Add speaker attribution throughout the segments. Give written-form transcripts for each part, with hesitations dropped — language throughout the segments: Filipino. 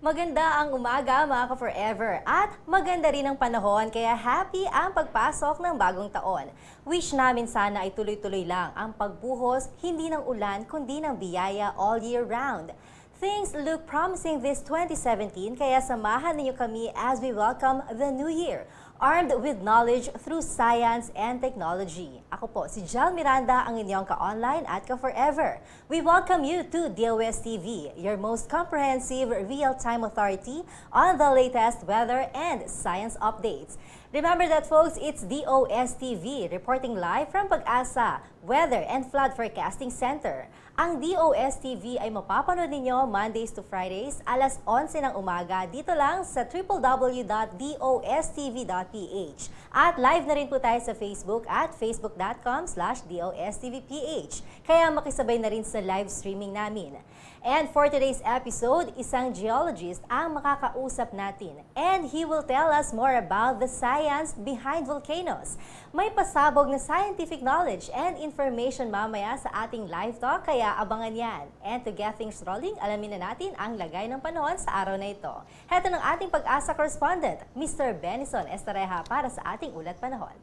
Speaker 1: Maganda ang umaga mga ka-forever at maganda rin ang panahon kaya happy ang pagpasok ng bagong taon. Wish namin sana ay tuloy-tuloy lang ang pagbuhos hindi ng ulan kundi ng biyaya all year round. Things look promising this 2017 kaya samahan ninyo kami as we welcome the new year, armed with knowledge through science and technology. Ako po si Jel Miranda, ang inyong ka-online at ka-forever. We welcome you to DOSTv, your most comprehensive real-time authority on the latest weather and science updates. Remember that folks, it's DOSTv reporting live from Pag-asa Weather and Flood Forecasting Center. Ang DOSTv ay mapapanood ninyo Mondays to Fridays alas 11 ng umaga dito lang sa www.dostv.ph. At live na rin po tayo sa Facebook at facebook.com/dostvph. Kaya makisabay na rin sa live streaming namin. And for today's episode, isang geologist ang makakausap natin. And he will tell us more about the science behind volcanoes. May pasabog na scientific knowledge and information mamaya sa ating live talk, kaya abangan yan. And to get things rolling, alamin na natin ang lagay ng panahon sa araw na ito. Heto ng ating Pag-asa correspondent, Mr. Benison Estareja para sa ating ulat panahon.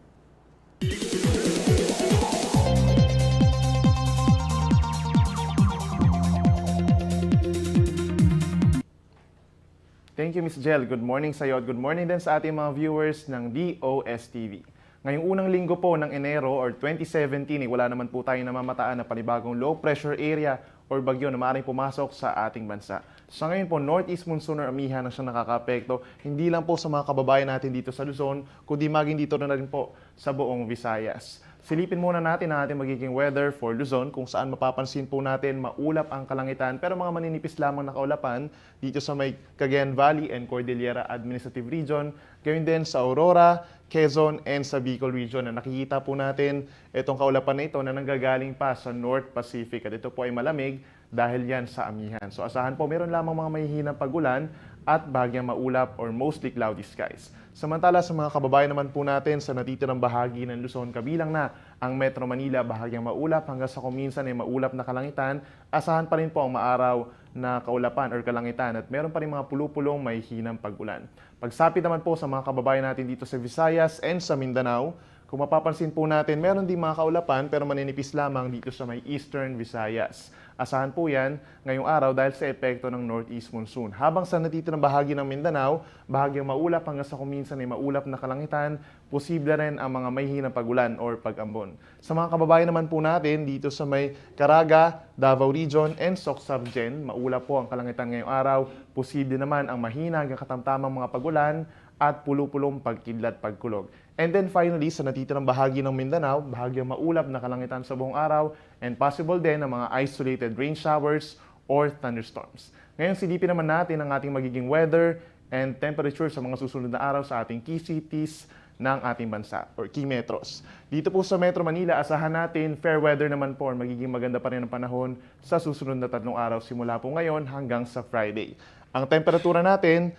Speaker 2: Thank you, Ms. Jel. Good morning sa iyo at good morning din sa ating mga viewers ng DOSTv. Ngayong unang linggo po ng Enero or 2017, wala naman po tayong namamataan na panibagong low pressure area or bagyo na maaaring pumasok sa ating bansa. Sa ngayon po, northeast monsoon or amihan ang siyang nakaka-apekto, hindi lang po sa mga kababayan natin dito sa Luzon, kundi maging dito na rin po sa buong Visayas. Silipin muna natin ang ating magiging weather for Luzon kung saan mapapansin po natin maulap ang kalangitan pero mga maninipis lamang na kaulapan dito sa may Cagayan Valley and Cordillera Administrative Region, gayon din sa Aurora, Quezon and sa Bicol Region na nakikita po natin itong kaulapan na ito na nanggagaling pa sa North Pacific at ito po ay malamig dahil yan sa amihan. So asahan po meron lamang mga mahihinang pagulan at bahagyang maulap or mostly cloudy skies. Samantala sa mga kababayan naman po natin sa natitirang bahagi ng Luzon, kabilang na ang Metro Manila, bahagyang maulap hanggang sa kuminsan ay maulap na kalangitan, asahan pa rin po ang maaraw na kaulapan or kalangitan at meron pa rin mga pulupulong may hinang pagulan. Pagsapit naman po sa mga kababayan natin dito sa Visayas and sa Mindanao, kung mapapansin po natin, meron din mga kaulapan pero maninipis lamang dito sa may Eastern Visayas. Asahan po yan ngayong araw dahil sa epekto ng northeast monsoon. Habang sa natitirang bahagi ng Mindanao, bahagyang maulap hanggang sa kuminsan ay maulap na kalangitan, posible rin ang mga may hinang pagulan or pag-ambon. Sa mga kababayan naman po natin dito sa may Caraga, Davao Region and Soc-Sabgen, maulap po ang kalangitan ngayong araw, posible naman ang mahina hanggang katamtamang mga pagulan at pulupulong pagkidlat pagkulog. And then finally, sa natitirang bahagi ng Mindanao, bahagyang maulap na kalangitan sa buong araw and possible din ang mga isolated rain showers or thunderstorms. Ngayon, silipin naman natin ang ating magiging weather and temperature sa mga susunod na araw sa ating key cities ng ating bansa or key metros. Dito po sa Metro Manila, asahan natin fair weather naman po or magiging maganda pa rin ang panahon sa susunod na 3 araw simula po ngayon hanggang sa Friday. Ang temperatura natin,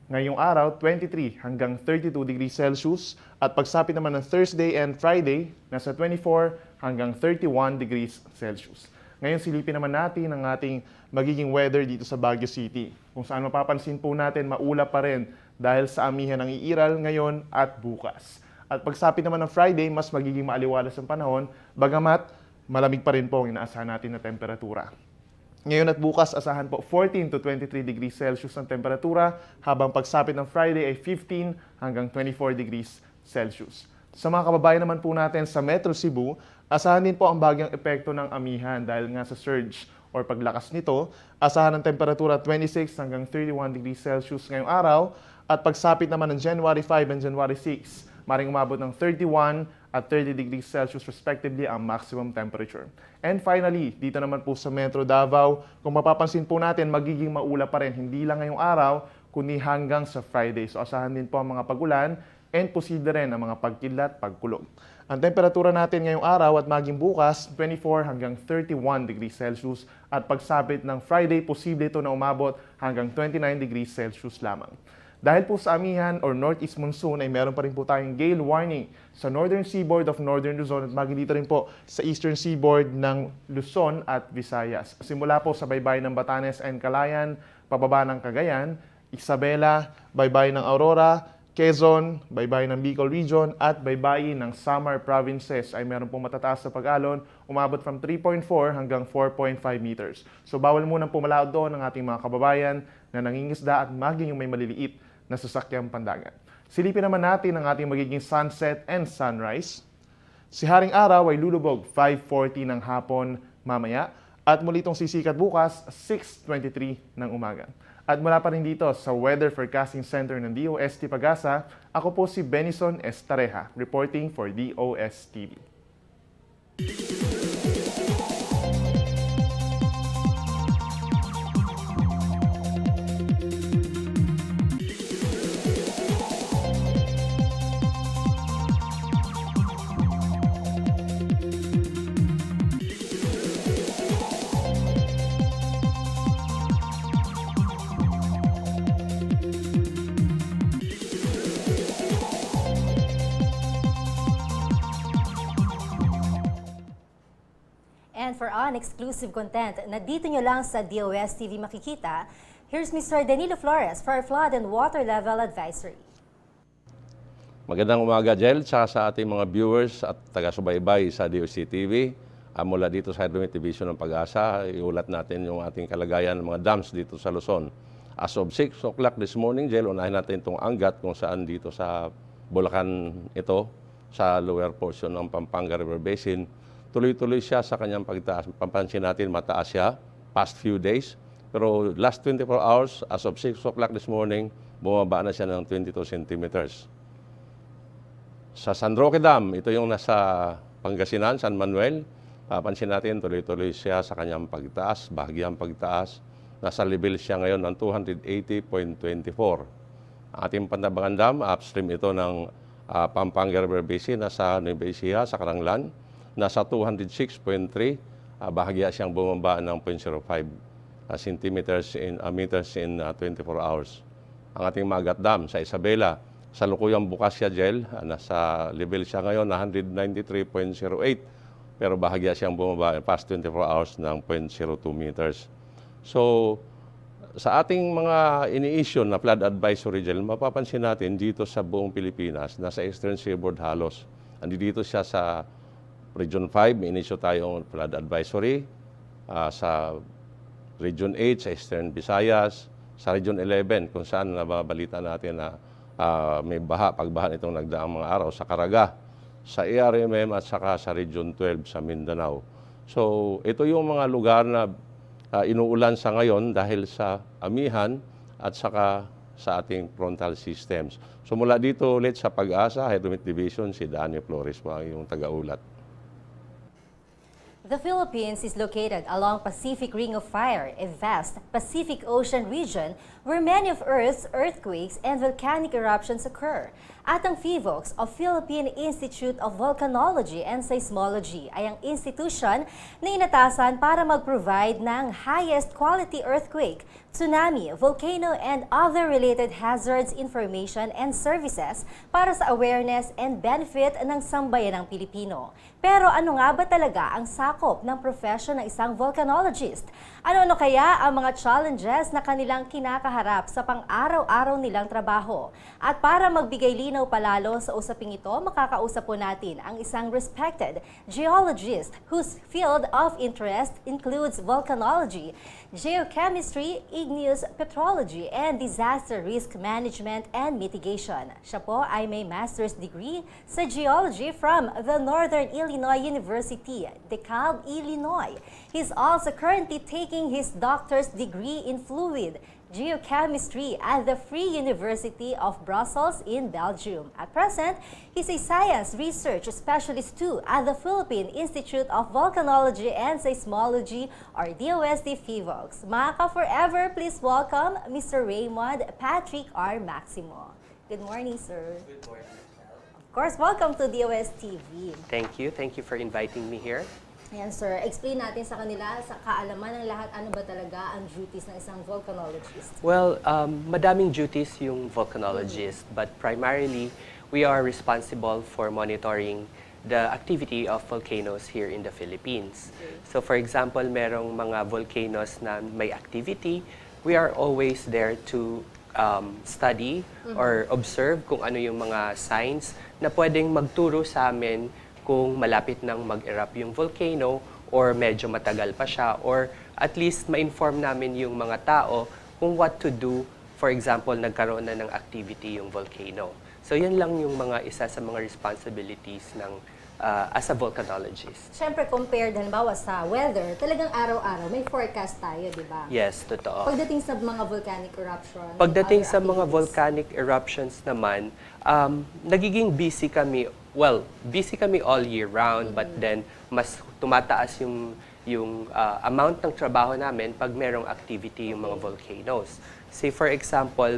Speaker 2: ngayong araw, 23 hanggang 32 degrees Celsius at pagsapit naman ng Thursday and Friday, nasa 24 hanggang 31 degrees Celsius. Ngayon, silipin naman natin ang ating magiging weather dito sa Baguio City, kung saan mapapansin po natin maulap pa rin dahil sa amihan ng iiral ngayon at bukas. At pagsapit naman ng Friday, mas magiging maaliwalas ang panahon, bagamat malamig pa rin po ang inaasahan natin na temperatura. Ngayon at bukas, asahan po 14 to 23 degrees Celsius ang temperatura, habang pagsapit ng Friday ay 15 hanggang 24 degrees Celsius. Sa mga kababayan naman po natin sa Metro Cebu, asahan din po ang bagyang epekto ng amihan dahil nga sa surge or paglakas nito, asahan ng temperatura 26 hanggang 31 degrees Celsius ngayong araw, at pagsapit naman ng January 5 and January 6, maring umabot ng 31 at 30 degrees Celsius respectively ang maximum temperature. And finally, dito naman po sa Metro Davao, kung mapapansin po natin, magiging maulap pa rin, hindi lang ngayong araw, kundi hanggang sa Friday. So asahan din po ang mga pagulan and posible rin ang mga pagkidlat, pagkulog. Ang temperatura natin ngayong araw at maging bukas, 24 hanggang 31 degrees Celsius at pagsapit ng Friday, posible ito na umabot hanggang 29 degrees Celsius lamang. Dahil po sa amihan or northeast monsoon ay meron pa rin po tayong gale warning sa northern seaboard of northern Luzon at maging dito rin po sa eastern seaboard ng Luzon at Visayas. Simula po sa baybayin ng Batanes and Calayan, pababa ng Cagayan, Isabela, baybayin ng Aurora, Quezon, baybayin ng Bicol Region, at baybayin ng Samar Provinces ay meron pong matataas na pag-alon, umabot from 3.4 hanggang 4.5 meters. So bawal munang pumalaot doon ng ating mga kababayan na nangingisda at maging yung may maliliit na sasakyang pandagat. Silipin naman natin ang ating magiging sunset and sunrise. Si Haring Araw ay lulubog 5:40 ng hapon mamaya at muli itong sisikat bukas 6:23 ng umaga. At mula pa rin dito sa Weather Forecasting Center ng DOST Pag-asa, ako po si Benison Estareja, reporting for DOSTv.
Speaker 1: And for exclusive content na dito nyo lang sa DOSTv makikita, here's Mr. Danilo Flores for our flood and water level advisory.
Speaker 3: Magandang umaga, Jel, tsaka sa ating mga viewers at taga-subaybay sa DOSTv. Mula dito sa Hydromet Division ng Pag-asa, iulat natin yung ating kalagayan ng mga dams dito sa Luzon. As of 6 o'clock this morning, Jel, unahin natin itong Angat kung saan dito sa Bulacan ito, sa lower portion ng Pampanga River Basin. Tuloy-tuloy siya sa kanyang pagtaas. Papansin natin, mataas siya past few days. Pero last 24 hours, as of 6 o'clock this morning, bumaba na siya ng 22 centimeters. Sa San Roque Dam, ito yung nasa Pangasinan, San Manuel. Papansin natin, tuloy-tuloy siya sa kanyang pagtaas, bahagyang pagtaas. Nasa level siya ngayon ng 280.24. Ang ating Pantabangan Dam, upstream ito ng Pampanga River Basin, nasa Nueva Ecija, sa Karanglan. Nasa 206.3, bahagya siyang bumaba ng 0.05 meters in 24 hours. Ang ating Magat Dam sa Isabela, sa lukuyang bukas siya, Jel, nasa level siya ngayon na 193.08, pero bahagya siyang bumaba past 24 hours ng 0.02 meters. So, sa ating mga ini-issue na flood advisory, Jel, mapapansin natin dito sa buong Pilipinas, nasa Eastern Seaboard halos. Andito siya sa Region 5, may in-issue tayong flood advisory. Sa Region 8, sa Eastern Visayas. Sa Region 11, kung saan nababalita natin na may pagbaha itong nagdaang mga araw sa Caraga, sa ARMM at saka sa Region 12 sa Mindanao. So, ito yung mga lugar na inuulan sa ngayon dahil sa amihan at saka sa ating frontal systems. So, mula dito ulit sa Pag-asa, Hydromet Division, si Daniel Flores po ang yung taga-ulat.
Speaker 1: The Philippines is located along Pacific Ring of Fire, a vast Pacific Ocean region where many of Earth's earthquakes and volcanic eruptions occur. At ang PHIVOLCS o Philippine Institute of Volcanology and Seismology ay ang institusyon na inatasan para mag-provide ng highest quality earthquake, tsunami, volcano, and other related hazards information and services para sa awareness and benefit ng sambayanang Pilipino. Pero ano nga ba talaga ang sakop ng profession ng isang volcanologist? Ano-ano kaya ang mga challenges na kanilang kinakaharap sa pang-araw-araw nilang trabaho? At para magbigay linaw palalo sa usaping ito, makakausap po natin ang isang respected geologist whose field of interest includes volcanology, geochemistry, igneous petrology, and disaster risk management and mitigation. Siya po ay may master's degree sa geology from the Northern Illinois University, DeKalb, Illinois. He's also currently taking his doctor's degree in fluid geochemistry at the Free University of Brussels in Belgium. At present, he's a science research specialist too at the Philippine Institute of Volcanology and Seismology or DOSTv-PHIVOLCS. Mga ka-forever, please welcome Mr. Raymond Patrick R. Maximo. Good morning, sir.
Speaker 4: Good morning.
Speaker 1: Of course, welcome to DOSTv.
Speaker 4: Thank you. Thank you for inviting me here.
Speaker 1: Ayan, sir. Explain natin sa kanila, sa kaalaman ng lahat, ano ba talaga ang duties ng isang volcanologist?
Speaker 4: Well, madaming duties yung volcanologist, but primarily, we are responsible for monitoring the activity of volcanoes here in the Philippines. So for example, merong mga volcanoes na may activity, we are always there to study or observe kung ano yung mga signs na pwedeng magturo sa amin kung malapit nang mag-erupt yung volcano or medyo matagal pa siya, or at least ma-inform namin yung mga tao kung what to do. For example, nagkaroon na ng activity yung volcano. So yan lang yung mga isa sa mga responsibilities ng as a volcanologist.
Speaker 1: Siyempre, compared halimbawa sa weather, talagang araw-araw may forecast tayo, di ba?
Speaker 4: Yes, totoo.
Speaker 1: Pagdating sa mga volcanic eruptions,
Speaker 4: Pagdating
Speaker 1: other
Speaker 4: sa mga
Speaker 1: activities.
Speaker 4: volcanic eruptions naman, nagiging busy kami. Well, busy kami all year round, but then mas tumataas yung amount ng trabaho namin pag merong activity yung mga volcanoes. Say for example,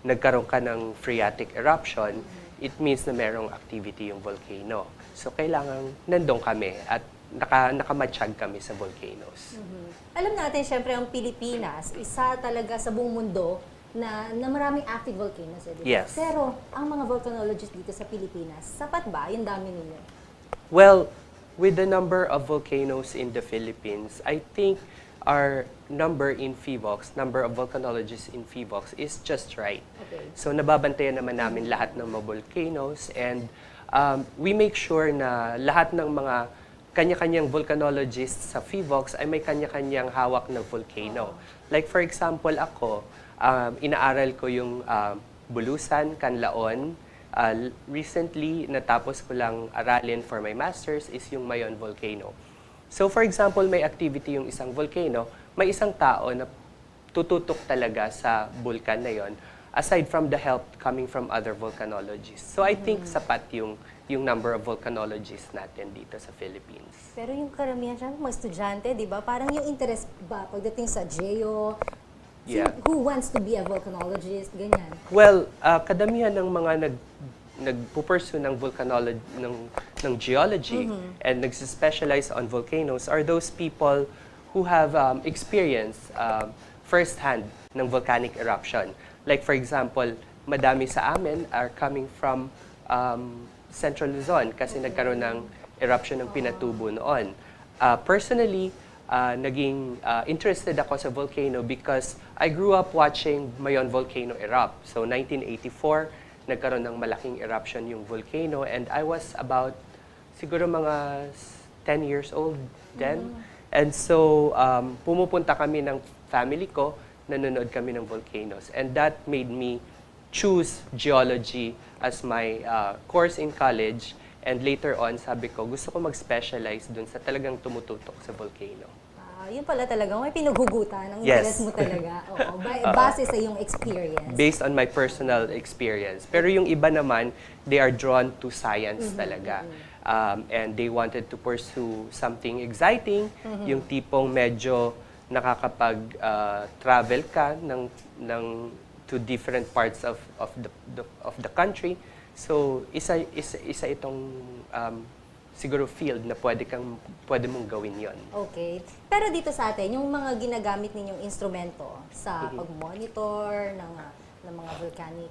Speaker 4: nagkaroon ka ng phreatic eruption, it means na merong activity yung volcano. So kailangan nandun kami at nakamatsyag kami sa volcanoes.
Speaker 1: Alam natin, syempre, ang Pilipinas, isa talaga sa buong mundo na maraming active volcanoes. Eh, di ba?
Speaker 4: Yes.
Speaker 1: Pero, ang mga volcanologists dito sa Pilipinas, sapat ba yung dami ninyo?
Speaker 4: Well, with the number of volcanoes in the Philippines, I think our number in PHIVOLCS, number of volcanologists in PHIVOLCS is just right.
Speaker 1: Okay.
Speaker 4: So nababantayan naman namin lahat ng mga volcanoes, and we make sure na lahat ng mga kanya-kanyang volcanologists sa PHIVOLCS ay may kanya-kanyang hawak na volcano. Like for example, ako, inaaral ko yung Bulusan, Canlaon. Recently, natapos ko lang aralin for my master's is yung Mayon Volcano. So for example, may activity yung isang volcano, may isang tao na tututok talaga sa vulkan na yon, aside from the help coming from other volcanologists. So I think sapat yung number of volcanologists natin dito sa Philippines.
Speaker 1: Pero yung karamihan siya, mga estudyante, di ba? Parang yung interest ba pagdating sa geo,
Speaker 4: Yeah.
Speaker 1: who wants to be a volcanologist, ganyan.
Speaker 4: Well, kadamihan ng mga nagpupursue ng volcanology, ng geology and nagsispecialize on volcanoes are those people who have experienced first-hand ng volcanic eruption. Like for example, madami sa amin are coming from Central Luzon kasi nagkaroon ng eruption ng Pinatubo noon. Personally, naging interested ako sa volcano because I grew up watching Mayon Volcano erupt. So 1984, nagkaroon ng malaking eruption yung volcano, and I was about siguro mga 10 years old then. And so pumupunta kami ng family ko, nanonood kami ng volcanoes, and that made me choose geology as my course in college. And later on, sabi ko, gusto ko mag-specialize dun sa talagang tumututok sa volcano.
Speaker 1: Yun pala talaga, may pinaghugutan ng
Speaker 4: Yes.
Speaker 1: interest mo talaga. Oo, base sa iyong experience.
Speaker 4: Based on my personal experience. Pero yung iba naman, they are drawn to science talaga. And they wanted to pursue something exciting, yung tipong medyo nakakapag-travel ka to different parts of the country. So isa itong siguro field na pwede mong gawin 'yon.
Speaker 1: Okay. Pero dito sa atin, yung mga ginagamit ninyong instrumento sa pag-monitor ng mga volcanic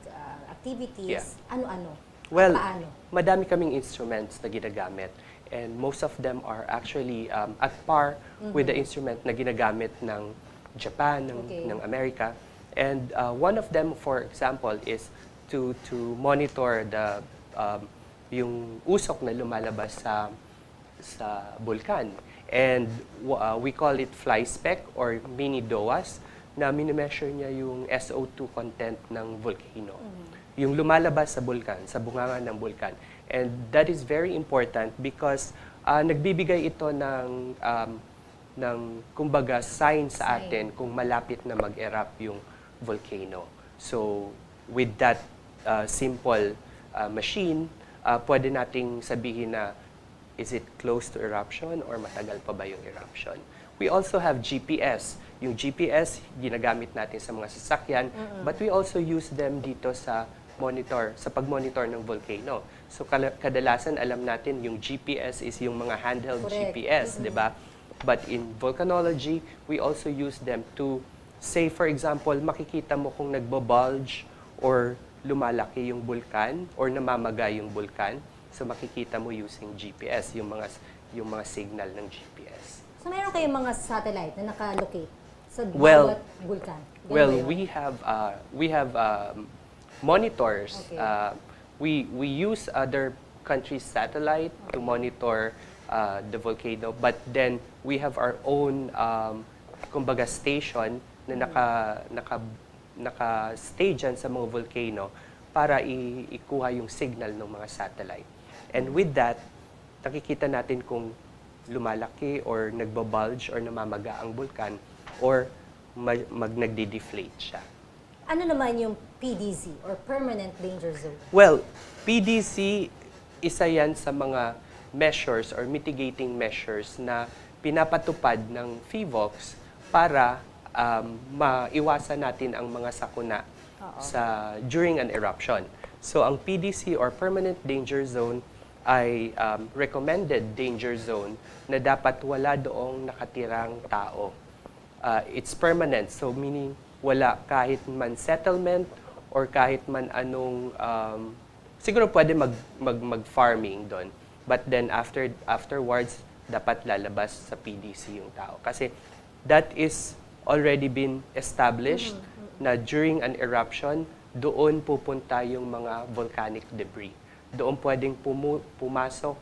Speaker 1: activities, ano-ano?
Speaker 4: Well,
Speaker 1: Paano?
Speaker 4: madami kaming instruments na ginagamit, and most of them are actually at par with the instrument na ginagamit ng Japan, ng Amerika. And one of them, for example, is to monitor yung usok na lumalabas sa bulkan. And we call it fly speck or mini DOAS, na minimeasure niya yung SO2 content ng volcano. Yung lumalabas sa bulkan, sa bunganga ng bulkan. And that is very important because nagbibigay ito ng kumbaga sign sa atin kung malapit na mag-erupt yung volcano. So with that simple machine, pwede nating sabihin na is it close to eruption or matagal pa ba yung eruption. We also have GPS. Yung GPS, ginagamit natin sa mga sasakyan, but we also use them dito sa pag-monitor ng volcano. So kadalasan alam natin yung GPS is yung mga handheld GPS, di ba? But in volcanology, we also use them to say, for example, makikita mo kung nagbo-bulge or lumalaki yung bulkan or namamagay yung bulkan. So makikita mo using GPS, yung mga signal ng GPS.
Speaker 1: So meron kayong mga satellite na nakalocate sa
Speaker 4: Well,
Speaker 1: bawat bulkan? Ganun
Speaker 4: Well,
Speaker 1: ba yun?
Speaker 4: we have monitors.
Speaker 1: Okay.
Speaker 4: We use other countries' satellite to monitor the volcano, but then we have our own kumbaga station na naka-stay dyan sa mga volcano para ikuha yung signal ng mga satellite. And with that, nakikita natin kung lumalaki or nagbabulge or namamaga ang bulkan or nagde-deflate siya.
Speaker 1: Ano naman yung PDZ or Permanent Danger Zone?
Speaker 4: Well, PDC, isa yan sa mga measures or mitigating measures na pinapatupad ng PHIVOLCS para maiwasan natin ang mga sakuna during an eruption. So, ang PDC or Permanent Danger Zone ay recommended danger zone na dapat wala doong nakatirang tao. It's permanent, so meaning wala kahit man settlement or kahit man anong siguro pwede mag-farming doon. But then afterwards dapat lalabas sa PDC yung tao kasi that is already been established na during an eruption doon pupunta yung mga volcanic debris. Doon pwedeng pumasok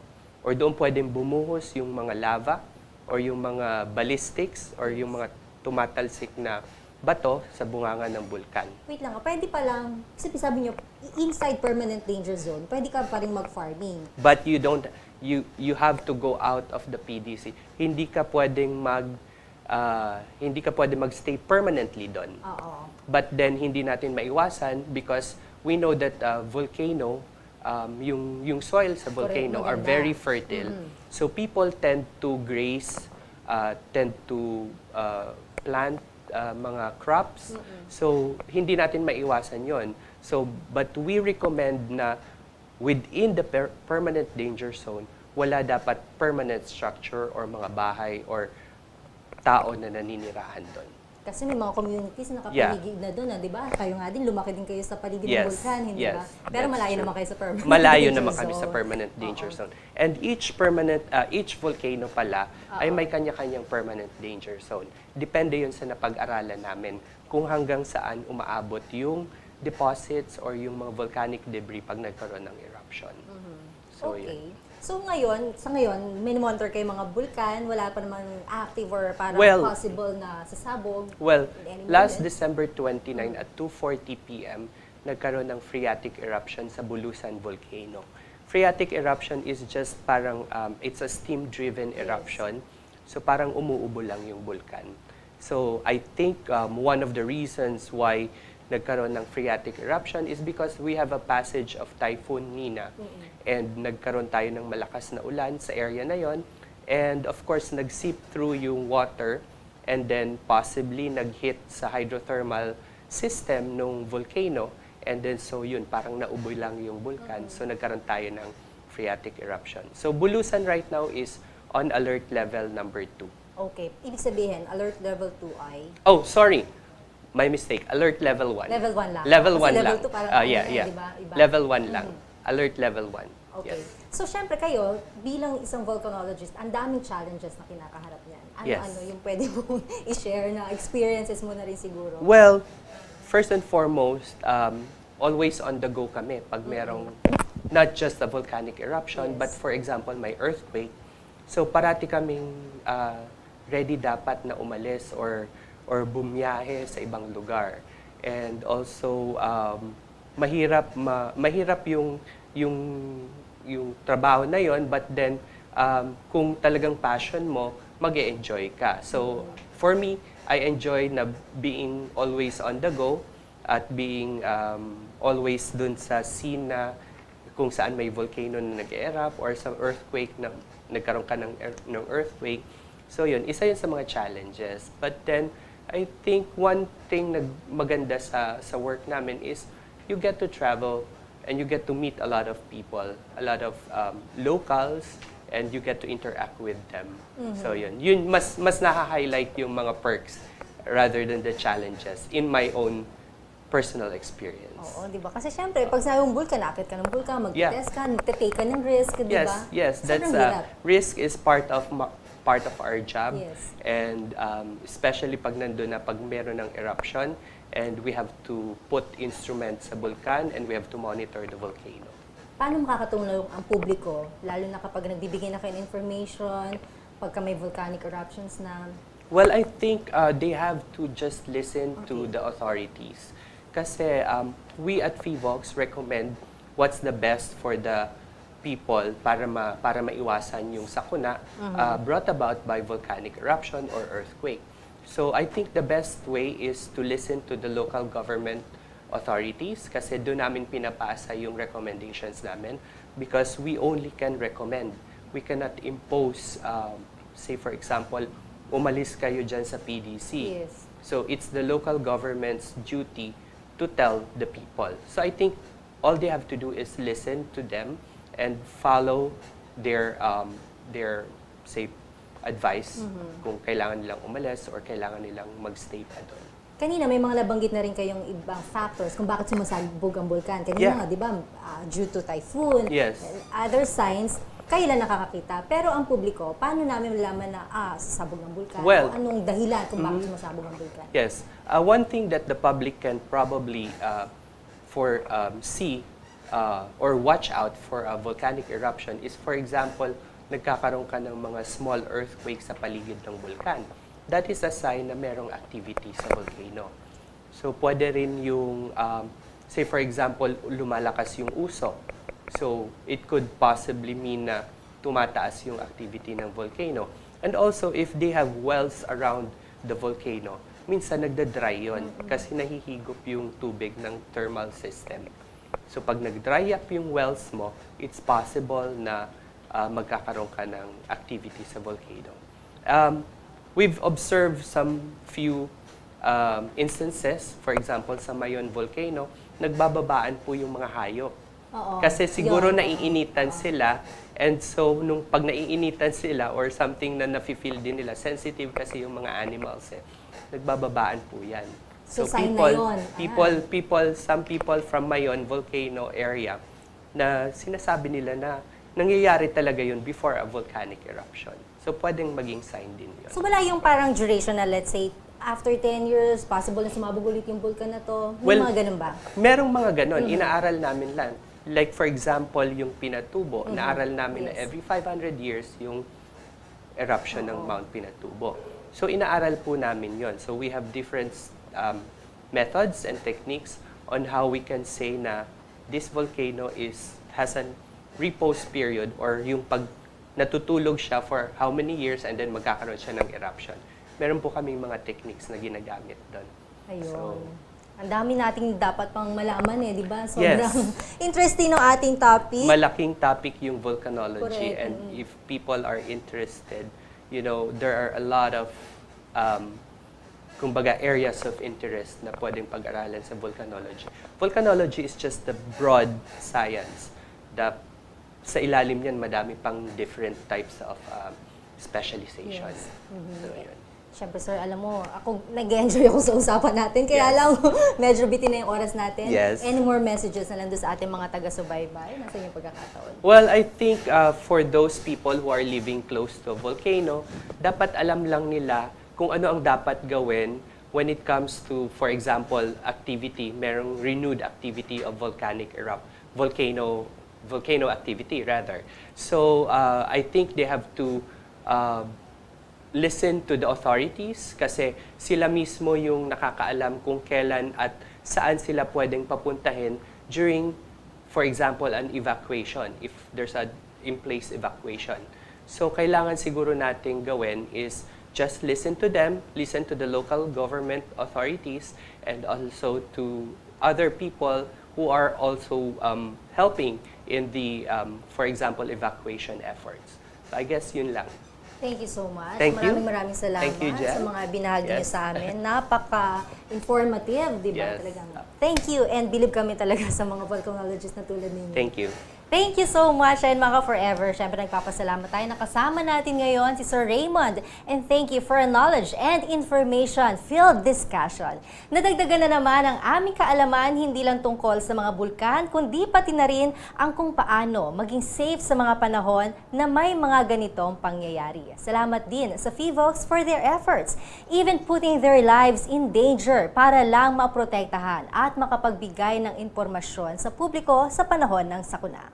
Speaker 4: or doon pwedeng bumuhos yung mga lava or yung mga ballistics or yung mga tumatalsik na bato sa bunganga ng bulkan.
Speaker 1: Wait lang, pwede pa lang, kasi sabi niyo, inside Permanent Danger Zone, pwede ka pa rin mag-farming.
Speaker 4: But you have to go out of the PDC. Hindi ka pwedeng magstay permanently doon.
Speaker 1: Oo.
Speaker 4: But then hindi natin maiwasan because we know that volcano yung soil sa volcano
Speaker 1: Correct,
Speaker 4: are
Speaker 1: maganda.
Speaker 4: very fertile. So people tend to graze, tend to plant mga crops. So hindi natin maiwasan 'yon. So but we recommend na within the permanent danger zone, wala dapat permanent structure or mga bahay or tao na naninirahan doon.
Speaker 1: Kasi may mga communities na nakapaligid na doon, di ba? Kayo nga din, lumaki din kayo sa paligid ng bulkan, hindi ba? Pero
Speaker 4: that's
Speaker 1: malayo
Speaker 4: true.
Speaker 1: naman kayo sa permanent
Speaker 4: Malayo
Speaker 1: danger
Speaker 4: naman kami sa
Speaker 1: zone.
Speaker 4: permanent danger zone. And each volcano pala ay may kanya-kanyang permanent danger zone. Depende yun sa napag-aralan namin kung hanggang saan umaabot yung deposits or yung mga volcanic debris pag nagkaroon ng eruption. So,
Speaker 1: Okay.
Speaker 4: yun.
Speaker 1: So sa ngayon, may-monitor kayo mga bulkan, wala pa naman active or parang
Speaker 4: Well,
Speaker 1: possible na sasabog.
Speaker 4: Well,
Speaker 1: in any
Speaker 4: last
Speaker 1: moment.
Speaker 4: December 29 at 2:40 p.m., nagkaroon ng phreatic eruption sa Bulusan Volcano. Phreatic eruption is just parang, it's a steam-driven eruption. So parang umuubo lang yung bulkan. So I think one of the reasons why nagkaroon ng phreatic eruption is because we have a passage of Typhoon Nina. And nagkaroon tayo ng malakas na ulan sa area na yon. And of course, nag-seep through yung water and then possibly nag-hit sa hydrothermal system ng volcano. And then so yun, parang nauboy lang yung bulkan. So nagkaroon tayo ng phreatic eruption. So Bulusan right now is on alert level number 2.
Speaker 1: Okay. Ibig sabihin, alert level 2 ay?
Speaker 4: Oh, sorry. My mistake. Alert level 1.
Speaker 1: Level 1 lang.
Speaker 4: Level
Speaker 1: Kasi
Speaker 4: 1
Speaker 1: level
Speaker 4: lang.
Speaker 1: 2 parang
Speaker 4: Yeah.
Speaker 1: di ba? Iba.
Speaker 4: Level 1 lang. Alert level 1.
Speaker 1: Okay.
Speaker 4: Yes.
Speaker 1: So, syempre kayo, bilang isang volcanologist, ang daming challenges na kinakaharap niyan.
Speaker 4: Yes.
Speaker 1: Ano yung pwede mong i-share na experiences mo na rin siguro?
Speaker 4: Well, first and foremost, always on the go kami pag merong not just a volcanic eruption,
Speaker 1: Yes.
Speaker 4: but for example, may earthquake. So parati kaming ready dapat na umalis or bumiyahe sa ibang lugar. And also mahirap yung trabaho na yon, but then kung talagang passion mo, mag-e-enjoy ka. So for me, I enjoy na being always on the go at being always dun sa scene na kung saan may volcano na nag-erupt or sa earthquake na nagkaroon ka ng earthquake. So yun, isa yun sa mga challenges. But then, I think one thing na maganda sa work namin is you get to travel and you get to meet a lot of people, a lot of locals, and you get to interact with them. So yun mas naha-highlight yung mga perks rather than the challenges in my own personal experience.
Speaker 1: Oo, di ba? Kasi syempre, pag sa yung bulkan, akit ka ng bulkan, mag-test ka, mag-take ka ng risk, di ba?
Speaker 4: Yes,
Speaker 1: Sobrang
Speaker 4: that's
Speaker 1: hirap.
Speaker 4: risk is part of part of our job.
Speaker 1: Yes.
Speaker 4: And especially pag nandun na, pag meron ng eruption, and we have to put instruments sa vulkan and we have to monitor the volcano.
Speaker 1: Paano makakatulong ang publiko, lalo na kapag nagbibigay na kayo ng information, pagka may volcanic eruptions na?
Speaker 4: Well, I think they have to just listen to the authorities. Kasi we at PHIVOLCS recommend what's the best for the people para maiwasan yung sakuna brought about by volcanic eruption or earthquake. So I think the best way is to listen to the local government authorities kasi doon namin pinapasa yung recommendations namin because we only can recommend. We cannot impose, say for example, umalis kayo dyan sa PDC.
Speaker 1: Yes.
Speaker 4: So it's the local government's duty to tell the people. So I think all they have to do is listen to them and follow their say advice kung kailangan nilang umalis or kailangan nilang magstay pa doon.
Speaker 1: Kanina may mga nabanggit na rin kayong ibang factors kung bakit sumasabog ang bulkan. Kanina nga, di ba, due to typhoon,
Speaker 4: Yes.
Speaker 1: other signs, kayo lang nakakakita. Pero ang publiko, paano namin malaman na sasabog ang bulkan?
Speaker 4: Well,
Speaker 1: o anong dahilan kung bakit sumasabog ang bulkan?
Speaker 4: Yes. One thing that the public can probably see or watch out for a volcanic eruption is, for example, nagkakaroon ka ng mga small earthquakes sa paligid ng bulkan. That is a sign na merong activity sa volcano. So, pwede rin yung, say for example, lumalakas yung usok. So, it could possibly mean na tumataas yung activity ng volcano. And also, if they have wells around the volcano, minsan nagda-dry yun kasi nahihigop yung tubig ng thermal system. So, pag nag-dry up yung wells mo, it's possible na magkakaroon ka ng activity sa volcano. We've observed some few instances, for example, sa Mayon Volcano, nagbababaan po yung mga hayop.
Speaker 1: Oo.
Speaker 4: Kasi siguro
Speaker 1: Yun.
Speaker 4: naiinitan sila, and so nung pag naiinitan sila or something na nafe-feel din nila, sensitive kasi yung mga animals nagbababaan po yan.
Speaker 1: So, sign na yun.
Speaker 4: Some people from Mayon Volcano area na sinasabi nila na nangyayari talaga yun before a volcanic eruption. So, pwedeng maging sign din yun.
Speaker 1: So wala yung parang duration na, let's say, after 10 years, possible na sumabog ulit yung bulkan na to? May
Speaker 4: Well,
Speaker 1: mga ganun ba?
Speaker 4: Merong mga ganon. Inaaral namin lang. Like for example, yung Pinatubo. Naaral namin na
Speaker 1: Yes.
Speaker 4: every 500 years yung eruption ng Mount Pinatubo. So, inaaral po namin yon. So, we have different methods and techniques on how we can say na this volcano has an repose period or yung pag natutulog siya for how many years and then magkakaroon siya ng eruption. Meron po kaming mga techniques na ginagamit doon.
Speaker 1: Ayun.
Speaker 4: So,
Speaker 1: ang dami nating dapat pang malaman di ba?
Speaker 4: Yes.
Speaker 1: Sobrang interesting ng ating topic.
Speaker 4: malaking topic yung volcanology.
Speaker 1: Correct.
Speaker 4: And if people are interested, there are a lot of kumbaga areas of interest na pwedeng pag-aralan sa volcanology. Volcanology is just the broad science. Sa ilalim yan, madami pang different types of specialization.
Speaker 1: Yes.
Speaker 4: So, yun.
Speaker 1: Siyempre, sir, alam mo, ako nag-enjoy ako sa usapan natin. Kaya lang, medyo bitin na yung oras natin.
Speaker 4: Yes.
Speaker 1: Any more messages na lang doon sa ating mga taga-subaybay? Nasa inyong pagkakataon?
Speaker 4: Well, I think for those people who are living close to a volcano, dapat alam lang nila kung ano ang dapat gawin when it comes to, for example, activity, merong renewed activity of volcano activity rather. So I think they have to listen to the authorities kasi sila mismo yung nakakaalam kung kailan at saan sila pwedeng papuntahin during, for example, an evacuation, if there's a in-place evacuation. So kailangan siguro nating gawin is just listen to them, listen to the local government authorities, and also to other people who are also helping in the, for example, evacuation efforts. So I guess yun lang.
Speaker 1: Thank you so much.
Speaker 4: Thank you.
Speaker 1: Maraming salamat
Speaker 4: Thank you, Jen.
Speaker 1: sa mga binahagi niyo
Speaker 4: Yes.
Speaker 1: sa amin. Napaka-informative, di ba?
Speaker 4: Yes.
Speaker 1: Talagang. Thank you, and believe kami talaga sa mga volcanologists na tulad ninyo.
Speaker 4: Thank you.
Speaker 1: Thank you so much and mga forever. Siyempre nagpapasalamat tayo na kasama natin ngayon si Sir Raymond. And thank you for a knowledge and information-filled discussion. Nadagdagan na naman ang aming kaalaman hindi lang tungkol sa mga bulkan, kundi pati na rin ang kung paano maging safe sa mga panahon na may mga ganitong pangyayari. Salamat din sa PHIVOLCS for their efforts, even putting their lives in danger para lang maprotektahan at makapagbigay ng impormasyon sa publiko sa panahon ng sakuna.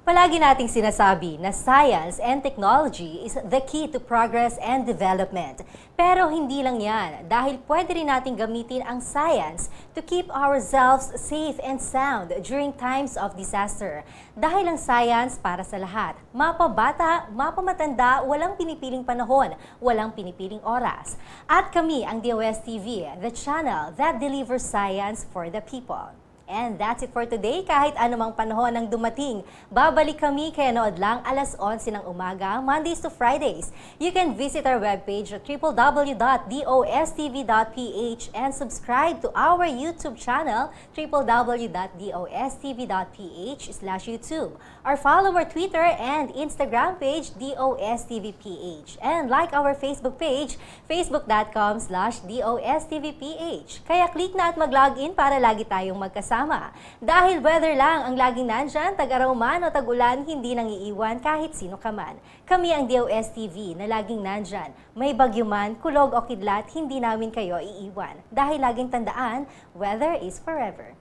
Speaker 1: Palagi nating sinasabi na science and technology is the key to progress and development. Pero hindi lang yan, dahil pwede rin nating gamitin ang science to keep ourselves safe and sound during times of disaster. Dahil ang science para sa lahat, mapabata, mapamatanda, walang pinipiling panahon, walang pinipiling oras. At kami ang DOSTv, the channel that delivers science for the people. And that's it for today. Kahit anumang panahon ang dumating, babalik kami kaya nood lang 11:00 ng umaga, Mondays to Fridays. You can visit our webpage at www.dostv.ph and subscribe to our YouTube channel, www.dostv.ph/YouTube. Or follow our Twitter and Instagram page, DOSTVPH. And like our Facebook page, facebook.com/DOSTVPH. Kaya click na at mag-login para lagi tayong magkasama. Dahil weather lang ang laging nandyan, tag-araw man o tag-ulan, hindi nang iiwan kahit sino ka man. Kami ang DOSTv na laging nandyan. May bagyo man, kulog o kidlat, hindi namin kayo iiwan. Dahil laging tandaan, weather is forever.